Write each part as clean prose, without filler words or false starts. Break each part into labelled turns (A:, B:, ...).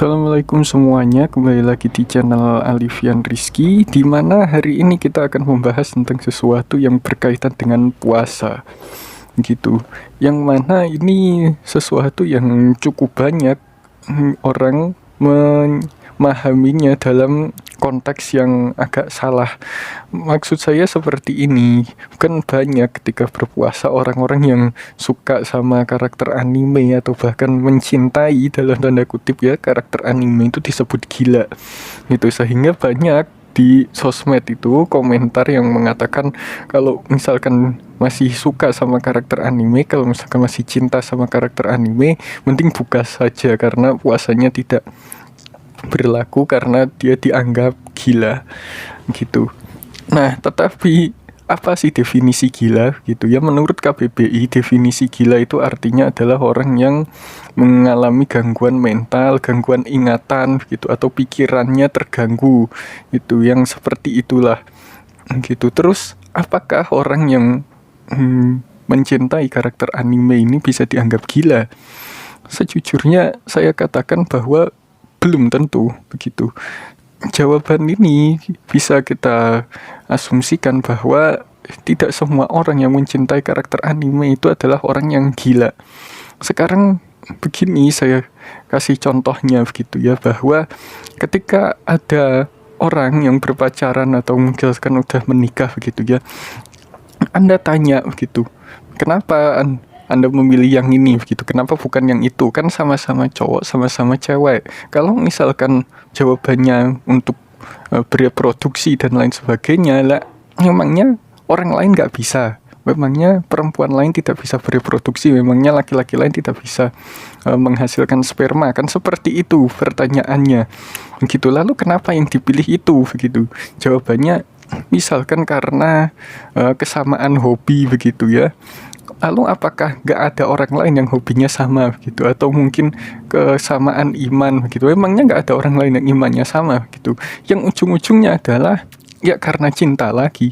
A: Assalamualaikum semuanya, kembali lagi di channel Alifian Rizky, di mana hari ini kita akan membahas tentang sesuatu yang berkaitan dengan puasa gitu. Yang mana ini sesuatu yang cukup banyak orang memahaminya dalam konteks yang agak salah. Maksud saya seperti ini, kan banyak ketika berpuasa orang-orang yang suka sama karakter anime atau bahkan mencintai dalam tanda kutip ya karakter anime itu disebut gila gitu, sehingga banyak di sosmed itu komentar yang mengatakan kalau misalkan masih suka sama karakter anime, kalau misalkan masih cinta sama karakter anime, mending buka saja karena puasanya tidak berlaku karena dia dianggap gila gitu. Nah, tetapi apa sih definisi gila gitu ya? Menurut KBBI, definisi gila itu artinya adalah orang yang mengalami gangguan mental, gangguan ingatan gitu, atau pikirannya terganggu gitu, yang seperti itulah gitu. Terus apakah orang yang mencintai karakter anime ini bisa dianggap gila? Sejujurnya saya katakan bahwa belum tentu begitu. Jawaban ini bisa kita asumsikan bahwa tidak semua orang yang mencintai karakter anime itu adalah orang yang gila. Sekarang begini, saya kasih contohnya begitu ya, bahwa ketika ada orang yang berpacaran atau mungkin udah menikah begitu ya, Anda tanya begitu, kenapa Anda memilih yang ini begitu, kenapa bukan yang itu, kan sama-sama cowok, sama-sama cewek. Kalau misalkan jawabannya untuk bereproduksi dan lain sebagainya, lah memangnya orang lain nggak bisa, memangnya perempuan lain tidak bisa bereproduksi, memangnya laki-laki lain tidak bisa menghasilkan sperma, kan seperti itu pertanyaannya begitu. Lalu kenapa yang dipilih itu begitu? Jawabannya misalkan karena kesamaan hobi begitu ya. Lalu apakah nggak ada orang lain yang hobinya sama gitu, atau mungkin kesamaan iman gitu? Emangnya nggak ada orang lain yang imannya sama gitu? Yang ujung-ujungnya adalah ya karena cinta lagi.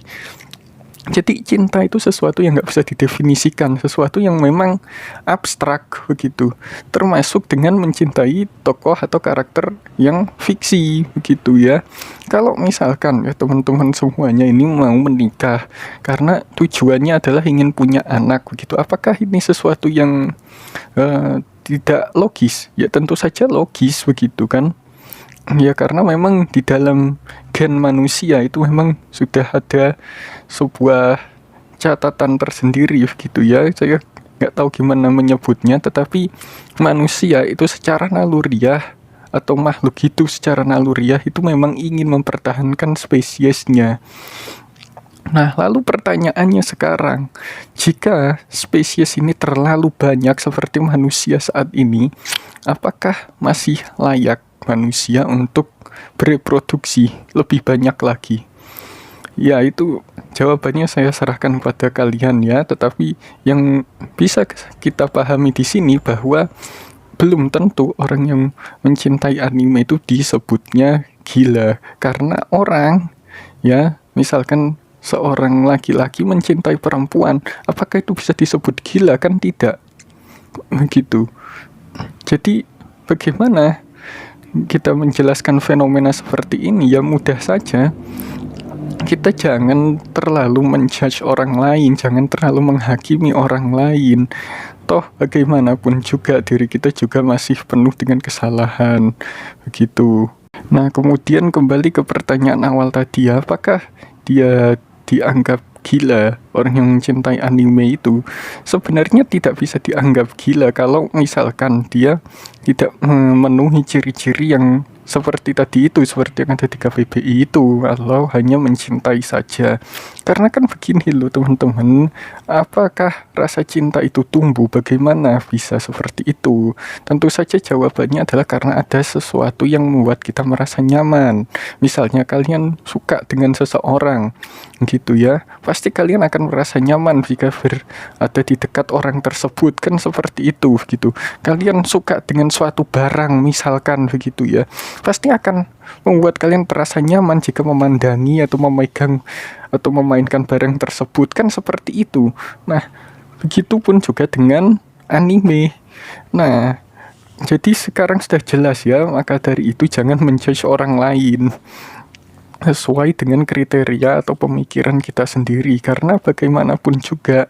A: Jadi cinta itu sesuatu yang nggak bisa didefinisikan, sesuatu yang memang abstrak begitu. Termasuk dengan mencintai tokoh atau karakter yang fiksi begitu ya. Kalau misalkan ya teman-teman semuanya ini mau menikah karena tujuannya adalah ingin punya anak begitu, apakah ini sesuatu yang tidak logis? Ya tentu saja logis begitu kan. Ya karena memang di dalam gen manusia itu memang sudah ada sebuah catatan tersendiri gitu ya. Saya nggak tahu gimana menyebutnya, tetapi manusia itu secara naluriah atau makhluk hidup secara naluriah itu memang ingin mempertahankan spesiesnya. Nah, lalu pertanyaannya sekarang, jika spesies ini terlalu banyak seperti manusia saat ini, apakah masih layak manusia untuk bereproduksi lebih banyak lagi? Ya, itu jawabannya saya serahkan kepada kalian ya, tetapi yang bisa kita pahami di sini bahwa belum tentu orang yang mencintai anime itu disebutnya gila, karena orang ya, misalkan seorang laki-laki mencintai perempuan, apakah itu bisa disebut gila? Kan tidak begitu. Jadi bagaimana kita menjelaskan fenomena seperti ini? Ya mudah saja, kita jangan terlalu menjudge orang lain, jangan terlalu menghakimi orang lain. Toh bagaimanapun juga diri kita juga masih penuh dengan kesalahan begitu. Nah, kemudian kembali ke pertanyaan awal tadi, apakah dia dianggap gila? Orang yang mencintai anime itu sebenarnya tidak bisa dianggap gila kalau misalkan dia tidak memenuhi ciri-ciri yang seperti tadi itu, seperti yang ada di KBBI itu, kalau hanya mencintai saja. Karena kan begini loh teman-teman, apakah rasa cinta itu tumbuh? Bagaimana bisa seperti itu? Tentu saja jawabannya adalah karena ada sesuatu yang membuat kita merasa nyaman. Misalnya kalian suka dengan seseorang gitu ya, pasti kalian akan merasa nyaman jika berada di dekat orang tersebut, kan seperti itu gitu. Kalian suka dengan suatu barang misalkan begitu ya, pasti akan membuat kalian terasa nyaman jika memandangi atau memegang atau memainkan barang tersebut, kan seperti itu. Nah, begitupun juga dengan anime. Nah, Jadi sekarang sudah jelas ya, maka dari itu jangan menjudge orang lain sesuai dengan kriteria atau pemikiran kita sendiri, karena bagaimanapun juga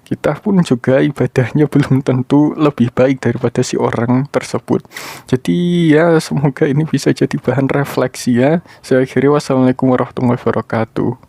A: kita pun juga ibadahnya belum tentu lebih baik daripada si orang tersebut. Jadi ya semoga ini bisa jadi bahan refleksi ya. Saya akhiri, wassalamualaikum warahmatullahi wabarakatuh.